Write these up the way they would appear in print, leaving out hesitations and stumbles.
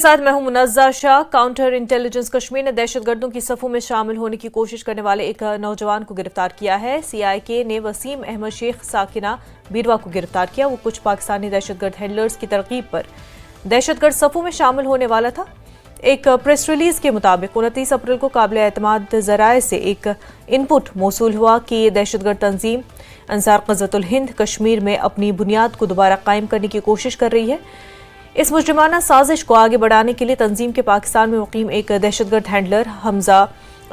साथ मैं हूं मुनज़्ज़ा शाह। काउंटर इंटेलिजेंस कश्मीर ने दहशतगर्दों की सफों में शामिल होने की कोशिश करने वाले एक नौजवान को गिरफ्तार किया है। सीआईके ने वसीम अहमद शेख साकिना बीरवा को गिरफ्तार किया। वो कुछ पाकिस्तानी दहशतगर्द हैंडलर्स की तरकीब पर दहशतगर्द सफों में शामिल होने वाला था। एक प्रेस रिलीज के मुताबिक 29 अप्रैल को काबिल एतमाद जराए से एक इनपुट मौसूल हुआ कि ये दहशतगर्द तंजीम अंसार ग़ज़वतुल हिंद कश्मीर में अपनी बुनियाद को दोबारा कायम करने की कोशिश कर रही है। इस मुजरिमाना साजिश को आगे बढ़ाने के लिए तंजीम के पाकिस्तान में मुकीम एक दहशतगर्द हैंडलर हमजा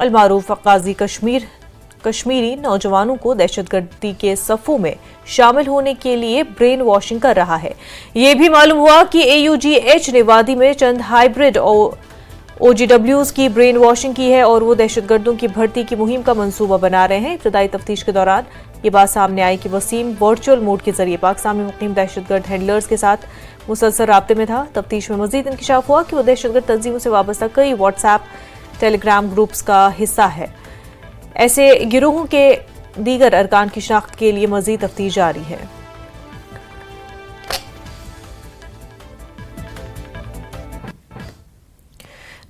अलमारूफ काजी कश्मीरी नौजवानों को दहशतगर्दी के सफ़ों में शामिल होने के लिए ब्रेन वॉशिंग कर रहा है। ये भी मालूम हुआ कि AUGH ने वादी में चंद हाइब्रिड OGWs की ब्रेन वॉशिंग की है और वो दहशतगर्दों की भर्ती की मुहिम का मंसूबा बना रहे हैं। इब्तदाई तफ्तीश के दौरान ये बात सामने आई कि वसीम वर्चुअल मोड के जरिए पाकिस्तान में मुकीम दहशतगर्द हैंडलर्स के साथ मुसलसल राब्ते में था। तफ्तीश में मजीद इंकशाफ हुआ कि वो दहशतगर्द तंजीमों से वाबस्ता कई व्हाट्सएप टेलीग्राम ग्रुप्स का हिस्सा है। ऐसे गिरोहों के दीगर अरकान की शनाख्त के लिए मजीद तफ्तीश जारी है।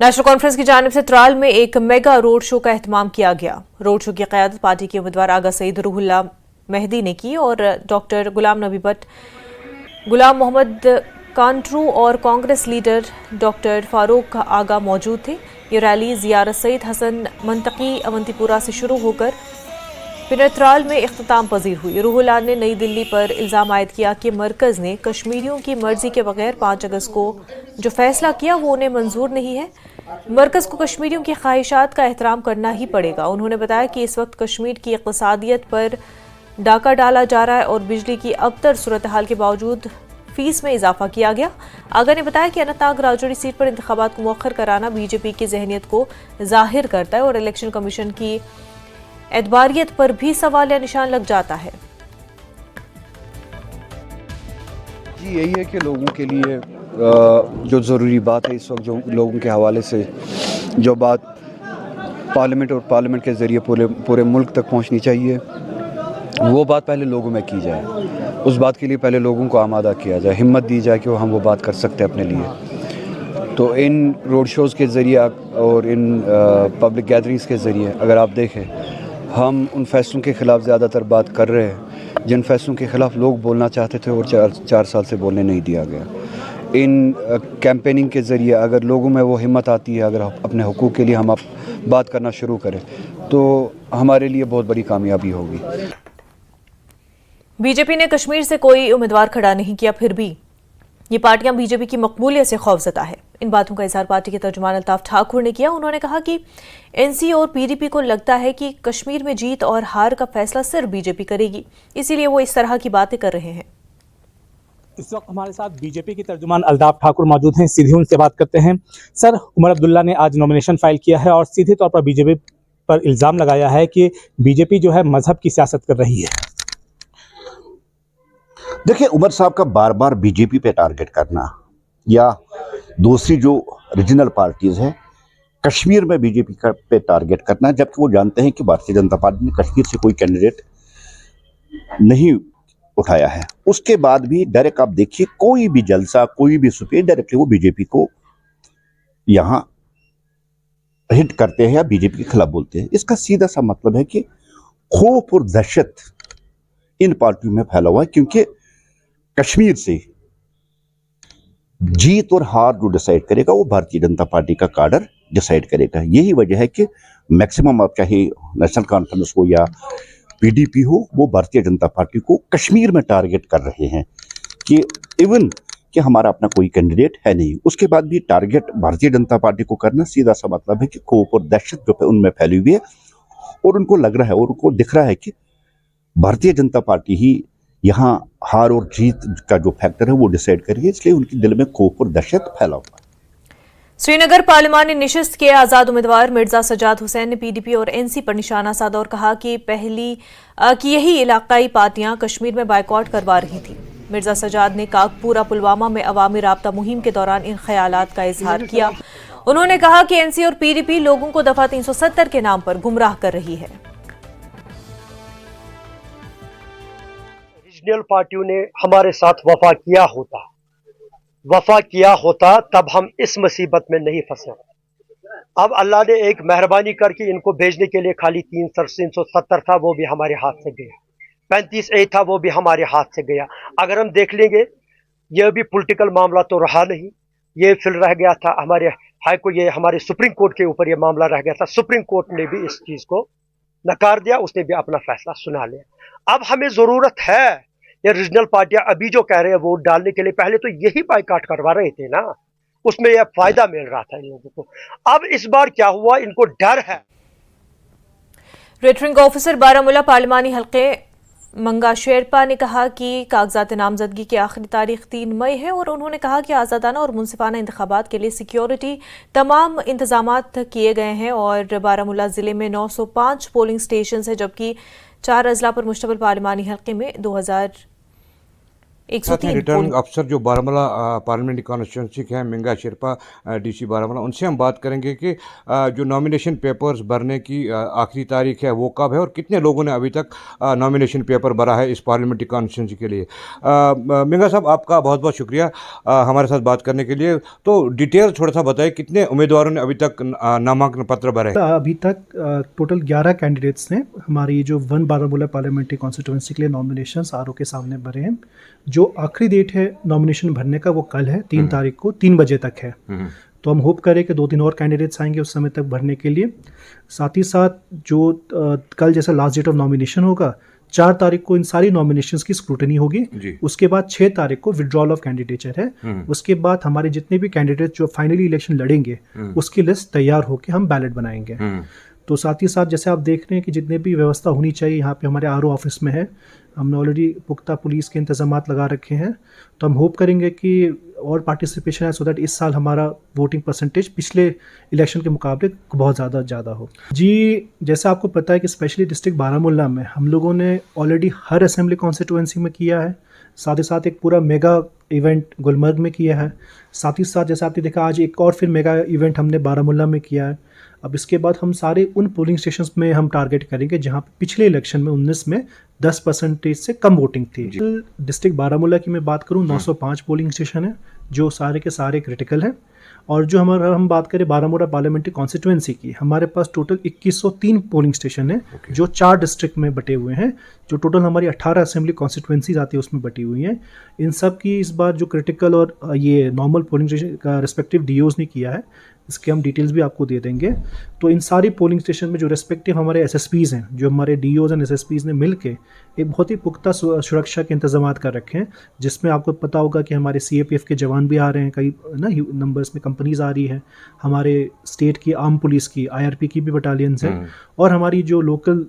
नेशनल कॉन्फ्रेंस की जानिब से त्राल में एक मेगा रोड शो का एहतमाम किया गया। रोड शो की क़यादत पार्टी के उम्मीदवार आगा सईद रूहुल्लाह मेहदी ने की और डॉक्टर गुलाम नबी भट्ट, गुलाम मोहम्मद कांट्रू और कांग्रेस लीडर डॉक्टर फारूक आगा मौजूद थे। ये रैली ज़ियारत सईद हसन मंतकी अवंतीपुरा से शुरू होकर पिनत्राल में इख्तिताम पजीर हुई। रूहुल्लाह ने नई दिल्ली पर इल्ज़ाम आयद किया कि मरकज़ ने कश्मीरियों की मर्जी के बगैर 5 अगस्त को जो फैसला किया वो उन्हें मंजूर नहीं है। मरकज़ को कश्मीरियों की ख्वाहिशात का एहतराम करना ही पड़ेगा। उन्होंने बताया कि इस वक्त कश्मीर की इक़्तिसादियत पर डाका डाला जा रहा है और बिजली की अबतर सूरत हाल के बावजूद फीस में इजाफा किया गया। आगा ने बताया कि अनंतनाग राजौरी सीट पर इंतखाबात को मौखर कराना बीजेपी की जहनियत को जाहिर करता है और इलेक्शन कमीशन की एतबारियत पर भी सवाल या निशान लग जाता है। जी यही है कि लोगों के लिए जो ज़रूरी बात है इस वक्त, जो लोगों के हवाले से जो बात पार्लियामेंट और पार्लियामेंट के ज़रिए पूरे मुल्क तक पहुंचनी चाहिए, वो बात पहले लोगों में की जाए। उस बात के लिए पहले लोगों को आमादा किया जाए, हिम्मत दी जाए कि हम वो बात कर सकते हैं अपने लिए। तो इन रोड शोज़ के ज़रिए और इन पब्लिक गैदरिंग्स के ज़रिए अगर आप देखें, हम उन फैसलों के ख़िलाफ़ ज़्यादातर बात कर रहे हैं जिन फैसलों के ख़िलाफ़ लोग बोलना चाहते थे और चार साल से बोलने नहीं दिया गया। इन कैंपेनिंग के ज़रिए अगर लोगों में वो हिम्मत आती है, अगर अपने हुकूक़ के लिए हम बात करना शुरू करें, तो हमारे लिए बहुत बड़ी कामयाबी होगी। बीजेपी ने कश्मीर से कोई उम्मीदवार खड़ा नहीं किया, फिर भी ये पार्टियां बीजेपी की मकबूलियत से खौफज़दा है। इन बातों का इज़हार पार्टी के तर्जुमान अल्ताफ ठाकुर ने किया। उन्होंने कहा कि NC और PDP को लगता है कि कश्मीर में जीत और हार का फैसला सिर्फ बीजेपी करेगी, इसीलिए वो इस तरह की बातें कर रहे हैं। इस वक्त हमारे साथ बीजेपी के तर्जुमान अल्ताफ ठाकुर मौजूद हैं। सीधे उनसे बात करते हैं। सर, उमर अब्दुल्ला ने आज नॉमिनेशन फाइल किया है और सीधे तौर पर बीजेपी पर इल्ज़ाम लगाया है कि बीजेपी जो है मजहब की सियासत कर रही है। देखिए, उमर साहब का बार बार बीजेपी पे टारगेट करना या दूसरी जो रीजनल पार्टीज है कश्मीर में बीजेपी का पे टारगेट करना, जबकि वो जानते हैं कि भारतीय जनता पार्टी ने कश्मीर से कोई कैंडिडेट नहीं उठाया है। उसके बाद भी डायरेक्ट आप देखिए, कोई भी जलसा, कोई भी सुपीरियर, डायरेक्टली वो बीजेपी को यहाँ हिट करते हैं या बीजेपी के खिलाफ बोलते हैं। इसका सीधा सा मतलब है कि खौफ और दहशत इन पार्टियों में फैला हुआ है, क्योंकि कश्मीर से जीत और हार जो डिसाइड करेगा वो भारतीय जनता पार्टी का काडर डिसाइड करेगा। यही वजह है कि मैक्सिमम आप चाहे नेशनल कॉन्फ्रेंस हो या PDP हो, वो भारतीय जनता पार्टी को कश्मीर में टारगेट कर रहे हैं कि इवन कि हमारा अपना कोई कैंडिडेट है नहीं। उसके बाद भी टारगेट भारतीय जनता पार्टी को करना सीधा सा मतलब है कि खौफ और दहशत जो है उनमें फैली हुई है और उनको लग रहा है और उनको दिख रहा है कि भारतीय जनता पार्टी ही यहाँ हार और जीत का जो फैक्टर है वो डिसाइड करेगी, इसलिए उनके दिल में खौफ और दहशत फैला हुआ है। श्रीनगर पार्लिमानी निशिस्त के आज़ाद उम्मीदवार मिर्जा सजाद हुसैन ने PDP और NC पर निशाना साधा और कहा कि यही इलाकाई पार्टियां कश्मीर में बायकॉट करवा रही थी। मिर्जा सजाद ने काकपुरा पुलवामा में अवामी राब्ता मुहिम के दौरान इन ख्यालात का इजहार किया। उन्होंने कहा कि NC और PDP लोगों को दफा 370 के नाम पर गुमराह कर रही है। रीजनल पार्टियों ने हमारे साथ वफा किया होता, वफा किया होता तब हम इस मुसीबत में नहीं फंसे। अब अल्लाह ने एक मेहरबानी करके इनको भेजने के लिए खाली 370 था, वो भी हमारे हाथ से गया। 35A था, वो भी हमारे हाथ से गया। अगर हम देख लेंगे, यह भी पॉलिटिकल मामला तो रहा नहीं, ये फिर रह गया था हमारे हाई कोर्ट, ये हमारे सुप्रीम कोर्ट के ऊपर ये मामला रह गया था। सुप्रीम कोर्ट ने भी इस चीज को नकार दिया, उसने भी अपना फैसला सुना लिया। अब हमें जरूरत है, ये रीजनल पार्टियां अभी जो कह रहे हैं वोट डालने के लिए, पहले तो यही बाइकाट करवा रहे थे ना, उसमें यह फायदा मिल रहा था इन लोगों को। अब इस बार क्या हुआ, इनको डर है। रिटर्निंग ऑफिसर बारामूला पार्लिमानी हल्के मंगा शेरपा ने कहा कि कागजात नामजदगी की आखिरी तारीख 3 मई है और उन्होंने कहा कि आज़ादाना और मुनसिफाना इंतखाबात के लिए सिक्योरिटी तमाम इंतजामात किए गए हैं और बारामूला ज़िले में 905 पोलिंग स्टेशन है, जबकि 4 अजला पर मुश्तमिल पार्लिमानी हल्के में 2103 रिटर्निंग अफसर जो बारामूला पार्लियामेंट्री कॉन्स्टिट्यूंसी के हैं मंगा शेरपा डीसी बारामूला, उनसे हम बात करेंगे कि जो नॉमिनेशन पेपर्स भरने की आखिरी तारीख है वो कब है और कितने लोगों ने अभी तक नॉमिनेशन पेपर भरा है इस पार्लियामेंट्री कॉन्स्टिट्यूंसी के लिए। मंगा साहब, आपका बहुत बहुत शुक्रिया हमारे साथ बात करने के लिए। तो डिटेल थोड़ा सा बताइए, कितने उम्मीदवारों ने अभी तक नामांकन पत्र भरे? अभी तक टोटल 11 कैंडिडेट्स ने हमारी जो 1 बारामूला पार्लियामेंट्री कॉन्स्टिट्यूंसी के लिए नॉमिनेशंस आरओ के सामने भरे हैं। जो आखिरी डेट है नॉमिनेशन भरने का वो कल है, 3 तारीख को 3 बजे तक है। तो हम होप करें कि 2-3 और कैंडिडेट्स आएंगे उस समय तक भरने के लिए। साथ ही साथ जो कल जैसा लास्ट डेट ऑफ नॉमिनेशन होगा, 4 तारीख को इन सारी नॉमिनेशंस की स्क्रूटनी होगी। उसके बाद 6 तारीख को विड्रॉल ऑफ कैंडिडेचर है। उसके बाद हमारे जितने भी कैंडिडेट जो फाइनली इलेक्शन लड़ेंगे उसकी लिस्ट तैयार होकर हम बैलेट बनाएंगे। तो साथ ही साथ जैसे आप देख रहे हैं कि जितने भी व्यवस्था होनी चाहिए यहाँ पे हमारे आरओ ऑफिस में है, हमने ऑलरेडी पुख्ता पुलिस के इंतजामात लगा रखे हैं। तो हम होप करेंगे कि और पार्टिसिपेशन है, सो दैट इस साल हमारा वोटिंग परसेंटेज पिछले इलेक्शन के मुकाबले बहुत ज़्यादा हो। जी, जैसा आपको पता है कि स्पेशली डिस्ट्रिक्ट बारामूला में हम लोगों ने ऑलरेडी हर असेंबली कॉन्स्टिट्यूंसी में किया है। साथ ही साथ एक पूरा मेगा इवेंट गुलमर्ग में किया है। साथ ही साथ जैसा आपने देखा आज एक और फिर मेगा इवेंट हमने बारामूला में किया है। अब इसके बाद हम सारे उन पोलिंग स्टेशंस में हम टारगेट करेंगे जहां पे पिछले इलेक्शन में 19 में 10% से कम वोटिंग थी। डिस्ट्रिक्ट बारामूला की मैं बात करूं, 905 पोलिंग स्टेशन है जो सारे के सारे क्रिटिकल हैं। और जो हम बात करें बारामूला पार्लियामेंट्री कॉन्स्टिट्यूंसी की, हमारे पास टोटल 2103 पोलिंग स्टेशन है जो 4 डिस्ट्रिक्ट में बटे हुए हैं। जो टोटल हमारी 18 असेंबली कॉन्स्टिट्यूंसीज आती है उसमें बटी हुई हैं। इन सब की इस बार जो क्रिटिकल और ये नॉर्मल पोलिंग स्टेशन का रिस्पेक्टिव डीओज ने किया है, इसके हम डिटेल्स भी आपको दे देंगे। तो इन सारी पोलिंग स्टेशन में जो रेस्पेक्टिव हमारे एसएसपीज़ हैं, जो हमारे डीओज एंड एसएसपीज़ ने मिलके एक बहुत ही पुख्ता सुरक्षा के इंतजाम कर रखे हैं, जिसमें आपको पता होगा कि हमारे सीएपीएफ के जवान भी आ रहे हैं, कई ना नंबर्स में कंपनीज आ रही है, हमारे स्टेट की आर्म पुलिस की आईआरपी की भी बटालियंस हैं और हमारी जो लोकल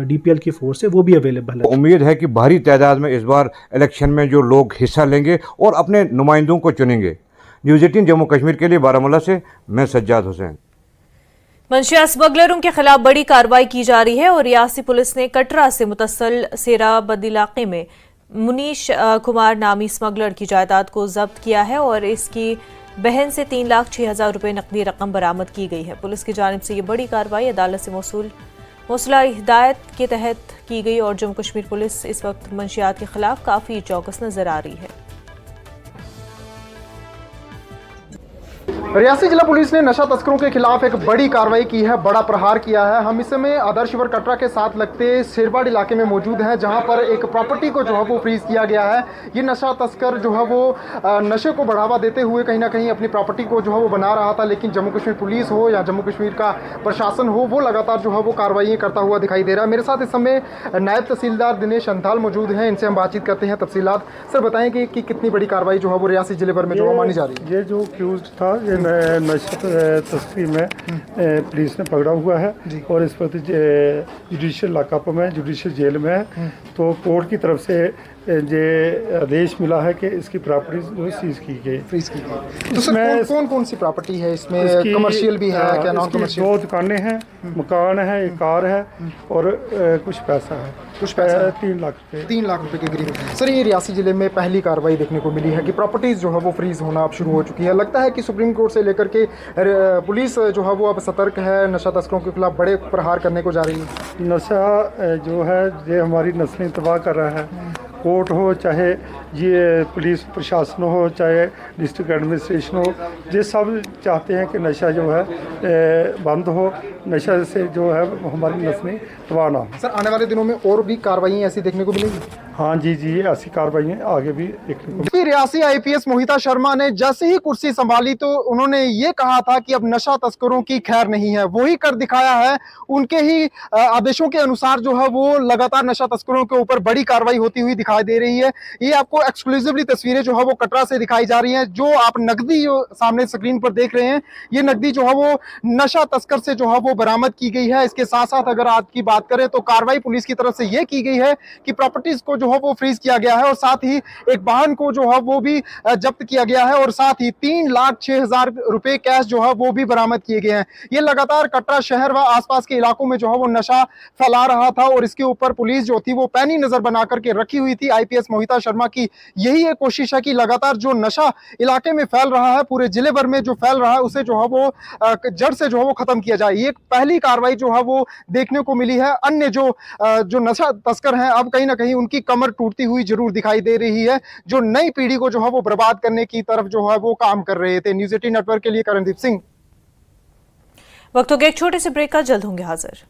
डीपीएल की फोर्स है वो भी अवेलेबल है। उम्मीद है कि भारी तादाद में इस बार इलेक्शन में जो लोग हिस्सा लेंगे और अपने नुमाइंदों को चुनेंगे। न्यूज़ 18 जम्मू कश्मीर के लिए बारामूला से मैं सज्जाद हुसैन। मंशिया स्मगलरों के खिलाफ बड़ी कार्रवाई की जा रही है और रियासी पुलिस ने कटरा से मुतसल सेराबद इलाके में मुनीश कुमार नामी स्मगलर की जायदाद को जब्त किया है और इसकी बहन से 3,06,000 रुपये नकदी रकम बरामद की गई है। पुलिस की जानिब से ये बड़ी कार्रवाई अदालत से मौसूला हिदायत के तहत की गई और जम्मू कश्मीर पुलिस इस वक्त मंशियात के खिलाफ काफ़ी चौकस नजर आ रही है। रियासी जिला पुलिस ने नशा तस्करों के खिलाफ एक बड़ी कार्रवाई की है, बड़ा प्रहार किया है। हम इस समय आदर्शवर कटरा के साथ लगते शेरबाड़ इलाके में मौजूद हैं, जहां पर एक प्रॉपर्टी को जो है वो फ्रीज किया गया है। ये नशा तस्कर जो है वो नशे को बढ़ावा देते हुए कहीं ना कहीं अपनी प्रॉपर्टी को जो है वो बना रहा था, लेकिन जम्मू कश्मीर पुलिस हो या जम्मू कश्मीर का प्रशासन हो, वो लगातार जो है वो कार्रवाई करता हुआ दिखाई दे रहा है। मेरे साथ इस समय नायब तहसीलदार दिनेश अंथाल मौजूद हैं, इनसे हम बातचीत करते हैं तफसीलात। सर, बताएं कि कितनी बड़ी कार्रवाई जो है वो रियासी जिले भर में जो मानी जा रही है। ये जो एक्यूज था ये नशा तस्करी में पुलिस ने पकड़ा हुआ है और इस वक्त जुडिशल लॉकअप में, जुडिशल जेल में है। तो कोर्ट की तरफ से ये आदेश मिला है कि इसकी प्रॉपर्टी जो सीज की गई, फ्रीज की गई। तो इसमें कौन सी प्रॉपर्टी है? इसमें कमर्शियल भी है क्या, नॉन कमर्शियल? 2 दुकानें हैं, मकान है, एक कार है और कुछ पैसा है। 3 लाख रुपये, 3 लाख रुपए के करीब। सर, ये रियासी जिले में पहली कार्रवाई देखने को मिली है कि प्रॉपर्टीज जो है वो फ्रीज होना अब शुरू हो चुकी है। लगता है कि सुप्रीम कोर्ट से लेकर के पुलिस जो है वो अब सतर्क है, नशा तस्करों के खिलाफ बड़े प्रहार करने को जा रही है। नशा जो है ये हमारी नस्लें तबाह कर रहा है कोर्ट हो, चाहे ये पुलिस प्रशासन हो, चाहे डिस्ट्रिक्ट एडमिनिस्ट्रेशन हो, ये सब चाहते हैं कि नशा जो है बंद हो, नशा से जो है हमारी नस्लें तबाह ना हो। सर आने वाले दिनों में और भी कार्रवाई ऐसी देखने को मिलेगी? हाँ जी, ऐसी कार्रवाई आगे भी देखने को। रियासी IPS मोहिता शर्मा ने जैसे ही कुर्सी संभाली तो उन्होंने ये कहा था कि अब नशा तस्करों की खैर नहीं है, वही कर दिखाया है। उनके ही आदेशों के अनुसार जो है वो लगातार नशा तस्करों के ऊपर बड़ी कार्रवाई होती हुई दिखाई दे रही है। ये आपको एक्सक्लूसिवली तस्वीरें जो है वो कटरा से दिखाई जा रही हैं। जो आप नकदी जो सामने स्क्रीन पर देख रहे हैं, ये नकदी जो है वो नशा तस्कर से जो है वो बरामद की गई है। इसके साथ साथ अगर आज की बात करें तो कार्रवाई पुलिस की तरफ से ये की गई है कि प्रॉपर्टीज को जो है वो फ्रीज किया गया है और साथ ही एक वाहन को जो है वो भी जब्त किया गया है और साथ ही 3,06,000 रुपए कैश जो है वो भी बरामद किए गए हैं। ये लगातार कटरा शहर व आसपास के इलाकों में जो है वो नशा फैला रहा था और इसके ऊपर पुलिस जो थी वो पैनी नजर बना करके रखी हुई थी। IPS मोहिता शर्मा की यही एक कोशिश है कि लगातार जो नशा इलाके में फैल रहा है, पूरे जिले भर में जो फैल रहा है, उसे जो है वो जड़ से जो है वो खत्म किया जाए। ये पहली कार्रवाई जो है वो देखने को मिली है। अन्य जो नशा तस्कर हैं, अब कहीं ना कहीं उनकी कमर टूटती हुई जरूर दिखाई दे रही है, जो नई पीढ़ी को जो है वो बर्बाद करने की तरफ जो है वो काम कर रहे थे। न्यूज़ 18 नेटवर्क के लिए करणदीप सिंह। वक्त हो गया एक छोटे से ब्रेक का, जल्द होंगे हाजिर।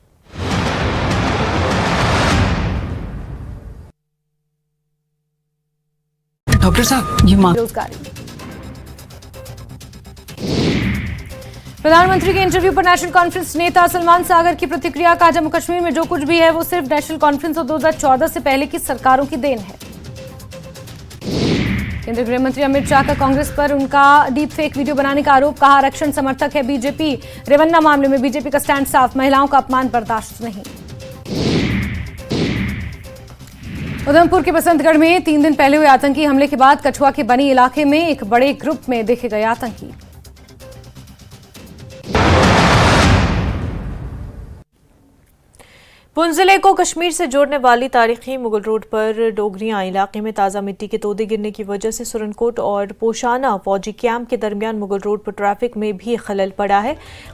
डॉक्टर साहब ये बेरोजगारी। प्रधानमंत्री के इंटरव्यू पर नेशनल कॉन्फ्रेंस नेता सलमान सागर की प्रतिक्रिया, कहा जम्मू कश्मीर में जो कुछ भी है वो सिर्फ नेशनल कॉन्फ्रेंस और 2014 से पहले की सरकारों की देन है। केंद्रीय गृह मंत्री अमित शाह का कांग्रेस पर उनका डीप फेक वीडियो बनाने का आरोप, कहा आरक्षण समर्थक है बीजेपी। रेवन्ना मामले में बीजेपी का स्टैंड साफ, महिलाओं का अपमान बर्दाश्त नहीं। उधमपुर के बसंतगढ़ में 3 दिन पहले हुए आतंकी हमले के बाद कठुआ के बनी इलाके में एक बड़े ग्रुप में देखे गए आतंकी। पुंछ जिले को कश्मीर से जोड़ने वाली तारीखी मुगल रोड पर डोगरियां इलाके में ताज़ा मिट्टी के तोदे गिरने की वजह से सुरनकोट और पोशाना फौजी कैंप के दरमियान मुगल रोड पर ट्रैफिक में भी खलल पड़ा है।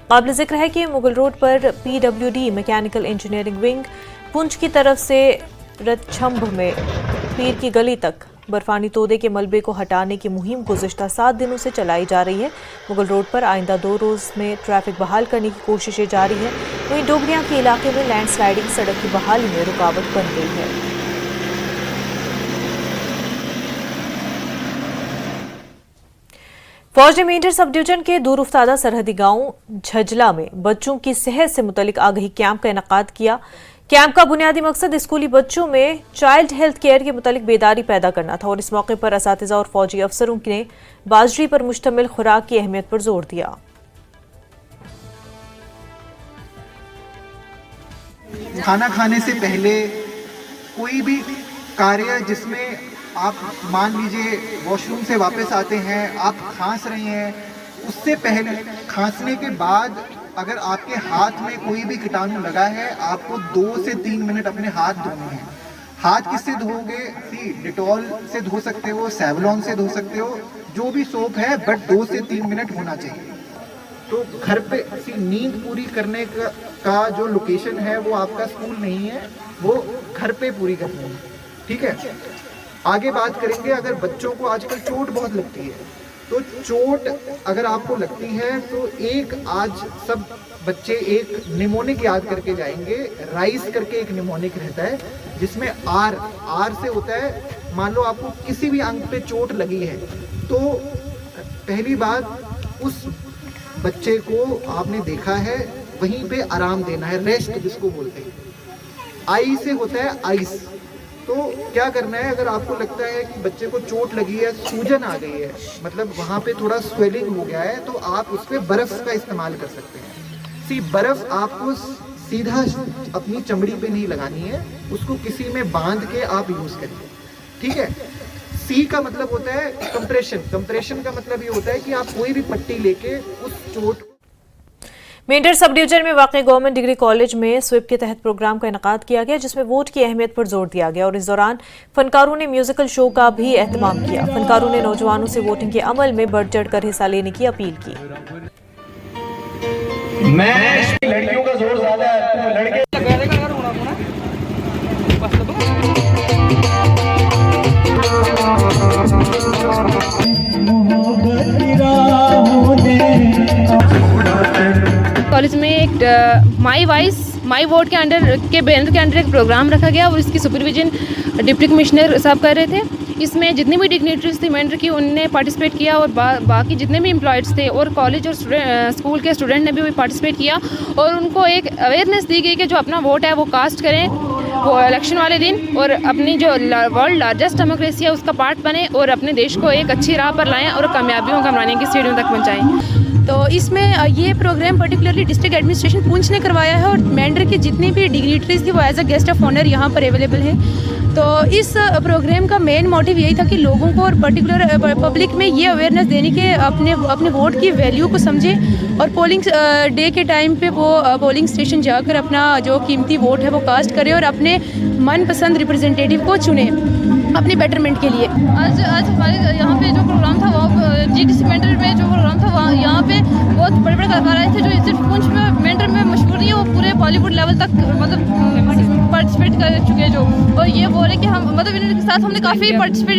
काबिल जिक्र है कि मुगल रोड पर PWD mechanical engineering wing Poonch की तरफ से रतछंभ में पीर की गली तक बर्फानी तोदे के मलबे को हटाने की मुहिम गुज़िश्ता 7 दिनों से चलाई जा रही है। मुगल रोड पर आइंदा 2 रोज़ में ट्रैफिक बहाल करने की कोशिशें जारी है। वहीं डोगरियां के इलाके में लैंडस्लाइडिंग सड़क की बहाली में रुकावट बन गई है। फौज ने मेंढर सब डिवीजन के दूर उफ्तादा सरहदी गांव झजला में बच्चों की सेहत से मुतल्लिक आगाही कैंप का इनेकाद किया। कैंप का बुनियादी मकसद स्कूली बच्चों में चाइल्ड हेल्थ केयर के मुतालिक बेदारी पैदा करना था और इस मौके पर असातिज़ा और फौजी अफसरों ने बाजरी पर मुश्तमिल खुराक की अहमियत पर जोर दिया। खाना खाने से पहले कोई भी कार्य जिसमें आप मान लीजिए वॉशरूम से वापस आते हैं, आप खांस रहे हैं, उससे पहले खांसने के बाद अगर आपके हाथ में कोई भी कीटाणु लगा है, आपको 2 से 3 मिनट अपने हाथ धोने हैं। हाथ किससे धोगे? डिटॉल से धो सकते हो, सेवलॉन से धो सकते हो, जो भी सोप है, बट 2 से 3 मिनट होना चाहिए। तो घर पे नींद पूरी करने का जो लोकेशन है वो आपका स्कूल नहीं है, वो घर पे पूरी करनी है, ठीक है। आगे बात करेंगे, अगर बच्चों को आजकल चोट बहुत लगती है, तो चोट अगर आपको लगती है तो आज सब बच्चे एक निमोनिक याद करके जाएंगे। राइस करके एक निमोनिक रहता है जिसमें आर से होता है, मान लो आपको किसी भी अंग पे चोट लगी है तो पहली बात उस बच्चे को आपने देखा है वहीं पे आराम देना है, रेस्ट जिसको बोलते हैं। आई से होता है आइस, तो क्या करना है, अगर आपको लगता है कि बच्चे को चोट लगी है, सूजन आ गई है, मतलब वहाँ पे थोड़ा स्वेलिंग हो गया है, तो आप उस पर बर्फ़ का इस्तेमाल कर सकते हैं। बर्फ़ आपको सीधा अपनी चमड़ी पे नहीं लगानी है, उसको किसी में बांध के आप यूज़ करिए, ठीक है। सी का मतलब होता है कंप्रेशन का मतलब ये होता है कि आप कोई भी पट्टी लेके उस चोट। मेंढर सब डिवीजन में वाक़ई गवर्नमेंट डिग्री कॉलेज में स्वीप के तहत प्रोग्राम का इनेकाद किया गया, जिसमें वोट की अहमियत पर जोर दिया गया और इस दौरान फनकारों ने म्यूजिकल शो का भी एहतमाम किया। फनकारों ने नौजवानों से वोटिंग के अमल में बढ़ चढ़कर हिस्सा लेने की अपील की। लड़कियों का जोर ज्यादा है, लड़के माई वॉइस माई वोट के बैनर के अंडर एक प्रोग्राम रखा गया और इसकी सुपरविजन डिप्टी कमिश्नर साहब कर रहे थे। इसमें जितनी भी डिग्नेटरीज थी मेंटर की उनने पार्टिसिपेट किया और बाकी जितने भी एम्प्लॉयज़ थे और कॉलेज और स्कूल के स्टूडेंट ने भी पार्टिसिपेट किया और उनको एक अवेयरनेस दी गई कि जो अपना वोट है वो कास्ट करें वो इलेक्शन वाले दिन और अपनी जो वर्ल्ड लार्जेस्ट डेमोक्रेसी है उसका पार्ट बने और अपने देश को एक अच्छी राह पर लाएं और कामयाबियों का मनाने की सीढ़ियों तक पहुँचाएँ। तो इसमें ये programme particularly district administration Poonch ने करवाया है और मेंडर की जितनी भी डिग्नेटरीज थी वो as a guest of honour यहाँ पर अवेलेबल है। तो इस प्रोग्राम का मेन मोटिव यही था कि लोगों को और पर्टिकुलर पब्लिक में ये अवेयरनेस देने के अपने वोट की वैल्यू को समझे और पोलिंग डे के टाइम पे वो पोलिंग स्टेशन जाकर अपना जो कीमती वोट है वो कास्ट करे और अपने मनपसंद रिप्रेजेंटेटिव को चुने अपने बेटरमेंट के लिए। आज हमारे यहाँ पे जो प्रोग्राम था वो जीटीसी मेंटर में जो प्रोग्राम था वहाँ यहाँ पे बहुत बड़े बड़े कलाकार आए थे जो सिर्फ पुंछ में मेंटर में मशहूर नहीं है, वो पूरे बॉलीवुड लेवल तक मतलब पार्टिसिपेट कर चुके जो और ये बोले कि हम मतलब इनके साथ हमने काफ़ी पार्टिसिपेट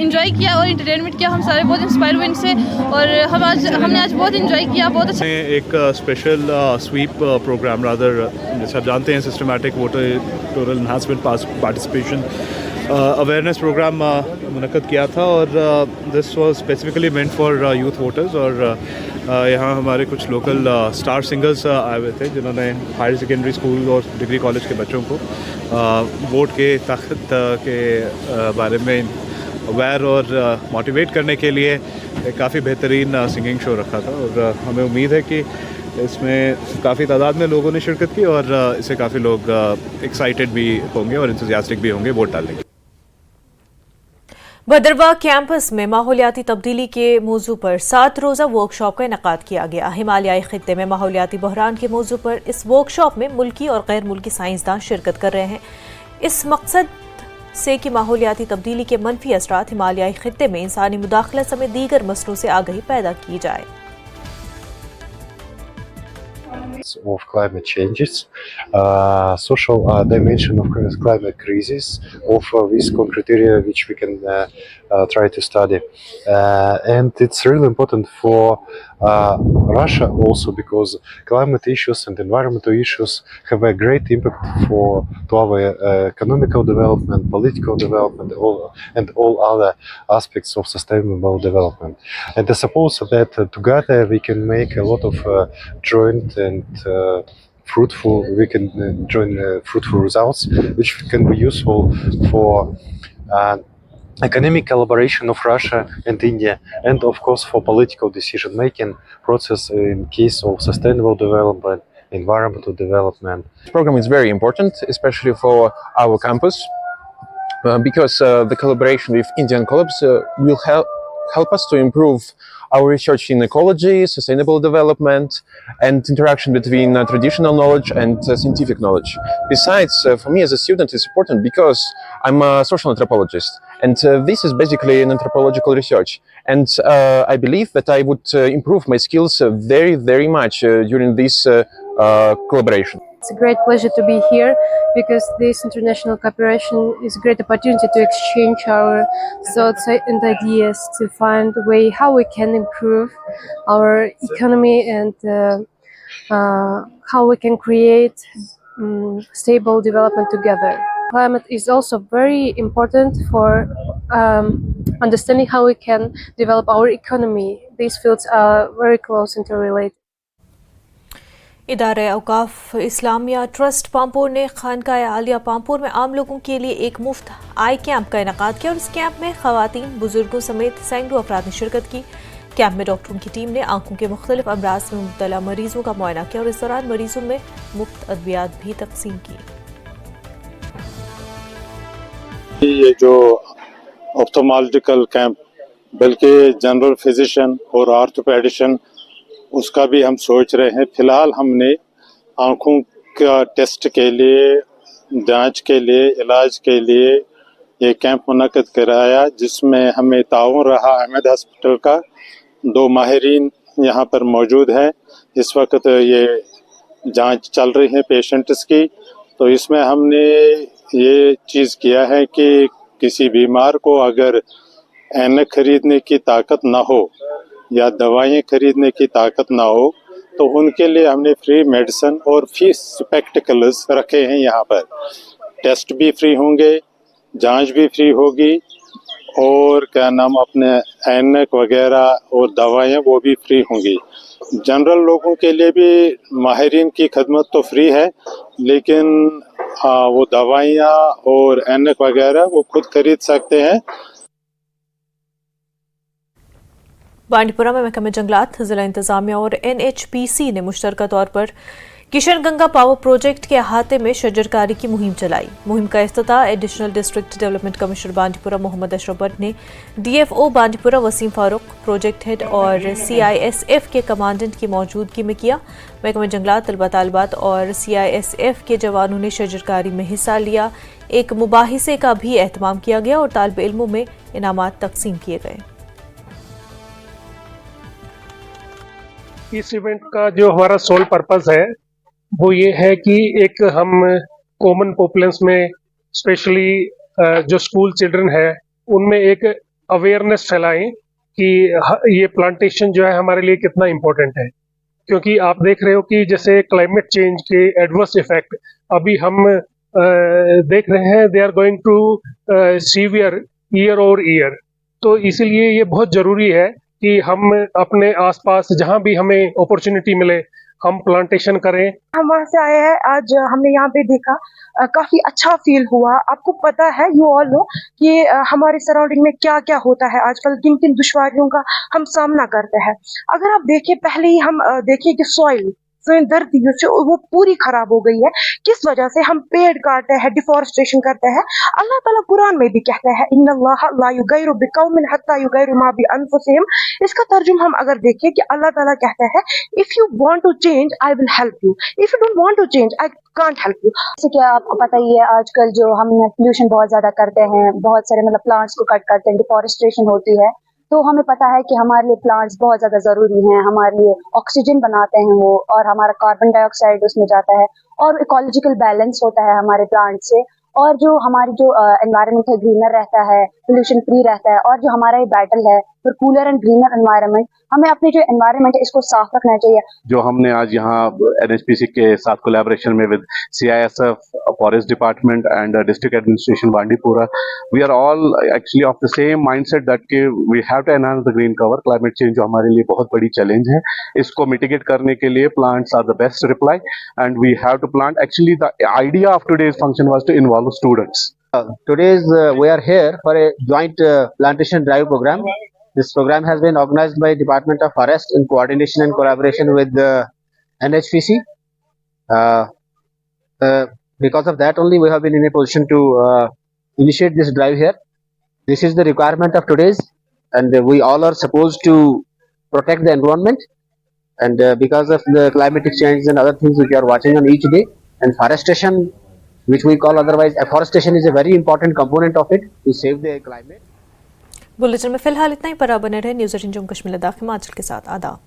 इंजॉय किया और इंटरटेनमेंट किया। हम सारे बहुत इंस्पायर हुए इनसे और हमने आज बहुत इंजॉय किया। बहुत अच्छा एक स्पेशल स्वीप प्रोग्राम रादर जैसे आप जानते हैं systematic voter enhancement participation awareness program मुनक्कद किया था और this was specifically meant for youth voters और यहाँ हमारे कुछ लोकल स्टार सिंगर्स आए हुए थे जिन्होंने हायर सेकेंडरी स्कूल और डिग्री कॉलेज के बच्चों को वोट के ताकत के बारे में अवेयर और मोटिवेट करने के लिए काफ़ी बेहतरीन सिंगिंग शो रखा था और हमें उम्मीद है कि इसमें काफ़ी तादाद में लोगों ने शिरकत की और इससे काफ़ी लोग एक्साइटेड भी होंगे और इंथुसियास्टिक भी होंगे वोट डालने के। भदरवा कैंपस में माहौलियाती तब्दीली के मौजू पर 7 रोज़ा वर्कशॉप का इनेकाद किया गया। हिमालयाई खित्ते में माहौलियाती बहरान के मौजू पर इस वर्कशॉप में मुल्की और गैर मुल्की साइंसदान शिरकत कर रहे हैं। इस मकसद से कि माहौलियाती तब्दीली के मनफी असरात हिमालयाई खित्ते में इंसानी मुदाखलत समेत दीगर मसलों से आगाही पैदा की जाए। Of climate changes, social dimension of climate crisis, of this criteria which we can try to study, and it's really important for Russia also because climate issues and environmental issues have a great impact to our economical development, political development, and all other aspects of sustainable development. And I suppose that together we can make a lot of joint and fruitful results which can be useful for economic collaboration of Russia and India, and of course for political decision making process in case of sustainable development, environmental development. This program is very important, especially for our campus, because the collaboration with Indian collabs will help us to improve our research in ecology, sustainable development, and interaction between traditional knowledge and scientific knowledge. Besides, for me as a student, it's important because I'm a social anthropologist, and this is basically an anthropological research. And I believe that I would improve my skills very, very much during this collaboration. It's a great pleasure to be here because this international cooperation is a great opportunity to exchange our thoughts and ideas to find a way how we can improve our economy and how we can create stable development together. Climate is also very important for understanding how we can develop our economy. These fields are very close interrelated. इदारे औकाफ Islamia trust Pampore ने खानकाह आलिया पामपुर में आम लोगों के लिए एक मुफ्त आई camp का इनेकाद किया और इस कैंप में खवातीन बुजुर्गों समेत सैकड़ों अफराद ने शिरकत की। कैंप में डॉक्टरों की टीम ने आंखों के मुख्तलिफ अमराज में मुब्तला मरीजों का मुआयना किया और इस दौरान मरीजों में मुफ्त अद्वियात भी तकसीम की। ये जो ऑप्थोमोलॉजिकल कैंप बल्कि जनरल फिजिशियन और ऑर्थोपेडिशियन उसका भी हम सोच रहे हैं। फिलहाल हमने आँखों का टेस्ट के लिए, जांच के लिए, इलाज के लिए ये कैंप मुनक्कद कराया जिसमें हमें ताउन रहा अहमद हॉस्पिटल का। 2 माहिरीन यहाँ पर मौजूद हैं। इस वक्त ये जांच चल रही है पेशेंट्स की। तो इसमें हमने ये चीज़ किया है कि किसी बीमार को अगर ऐनक खरीदने की ताकत ना हो या दवाएं खरीदने की ताकत ना हो तो उनके लिए हमने फ्री मेडिसिन और फ्री स्पेक्टिकल्स रखे हैं यहाँ पर। टेस्ट भी फ्री होंगे, जांच भी फ्री होगी और क्या नाम अपने ऐनक वगैरह और दवाइयाँ वो भी फ्री होंगी। जनरल लोगों के लिए भी माहिरीन की खदमत तो फ्री है, लेकिन वो दवाइयाँ और ऐनक वगैरह वो खुद खरीद सकते हैं। बांडीपुरा में महकमे जंगलात, जिला इंतजामिया और NHPC ने मुश्तरका तौर पर किशनगंगा पावर प्रोजेक्ट के अहाते में शजरकारी की मुहिम चलाई। मुहिम का इफ्तिताह additional district development commissioner Bandipora Mohammad Ashraf Bhat ने DFO Bandipora Waseem Farooq, project head और CISF के कमांडेंट की मौजूदगी में किया। महकमे जंगलात, तलबा तालिबात और CISF के जवानों ने शजरकारी में हिस्सा लिया। एक मुबाहिसे का भी एहतमाम किया गया और तालिब इल्मों में इनामात तकसीम किए गए। इस इवेंट का जो हमारा सोल पर्पस है वो ये है कि एक हम कॉमन पॉपुलेंस में स्पेशली जो स्कूल चिल्ड्रन है उनमें एक अवेयरनेस फैलाएं कि ये प्लांटेशन जो है हमारे लिए कितना इम्पोर्टेंट है, क्योंकि आप देख रहे हो कि जैसे क्लाइमेट चेंज के एडवर्स इफेक्ट अभी हम देख रहे हैं, they are going to severe year और ईयर। तो इसीलिए ये बहुत ज़रूरी है कि हम अपने आसपास जहाँ भी हमें अपॉर्चुनिटी मिले हम प्लांटेशन करें। हम वहाँ से आए हैं, आज हमने यहाँ पे देखा, काफी अच्छा फील हुआ। आपको पता है, यू ऑल नो कि हमारे सराउंडिंग में क्या क्या होता है आजकल, किन किन दुश्वारियों का हम सामना करते हैं। अगर आप देखें, पहले ही हम देखें कि सॉइल धरती जो वो पूरी खराब हो गई है, किस वजह से हम पेड़ काटते हैं, डिफॉरेस्टेशन करते हैं। अल्लाह ताला कुरान में भी कहता है इन्नल्लाह ला युगैरु बिकौमिन हत्ता युगैरु मा बिअनफुसिहिम। इसका तर्जुमा हम अगर देखें कि अल्लाह ताला कहता है if you want to change I will help you, if you don't want to change I can't help you. जैसे कि आपको पता ही है, आजकल जो हम पोल्यूशन बहुत ज्यादा करते हैं, बहुत सारे मतलब प्लांट्स को कट करते हैं, डिफॉरेस्टेशन होती है, तो हमें पता है कि हमारे लिए प्लांट्स बहुत ज़्यादा ज़रूरी हैं। हमारे लिए ऑक्सीजन बनाते हैं वो, और हमारा कार्बन डाइऑक्साइड उसमें जाता है, और इकोलॉजिकल बैलेंस होता है हमारे प्लांट से, और जो हमारी जो एनवायरनमेंट है ग्रीनर रहता है, पोल्यूशन फ्री रहता है, और जो हमारा ये बैटल है for cooler and greener environment, हमें अपनी जो एनवायरनमेंट है इसको साफ रखना चाहिए। जो हमने आज यहाँ NHPC के साथ कोलैबोरेशन में with CISF, forest department and district administration Bandipora, we are all actually of the same mindset that कि we have to enhance the green cover. Climate change जो हमारे लिए बहुत बड़ी चैलेंज है, इसको मिटिगेट करने के लिए plants are the best reply and we have to plant. Actually the idea of today's function was to involve students. Today's we are here for a joint plantation drive program. This program has been organized by Department of Forest in coordination and collaboration with NHPC. Because of that only we have been in a position to initiate this drive here. This is the requirement of today's, and we all are supposed to protect the environment. And because of the climatic change and other things which we are watching on each day, and forestation, which we call otherwise afforestation, is a very important component of it to save the climate. Bulletin में फिलहाल इतना ही। पर बने रहे news 18 Jammu Kashmir Ladakh Himachal के साथ। आदाब।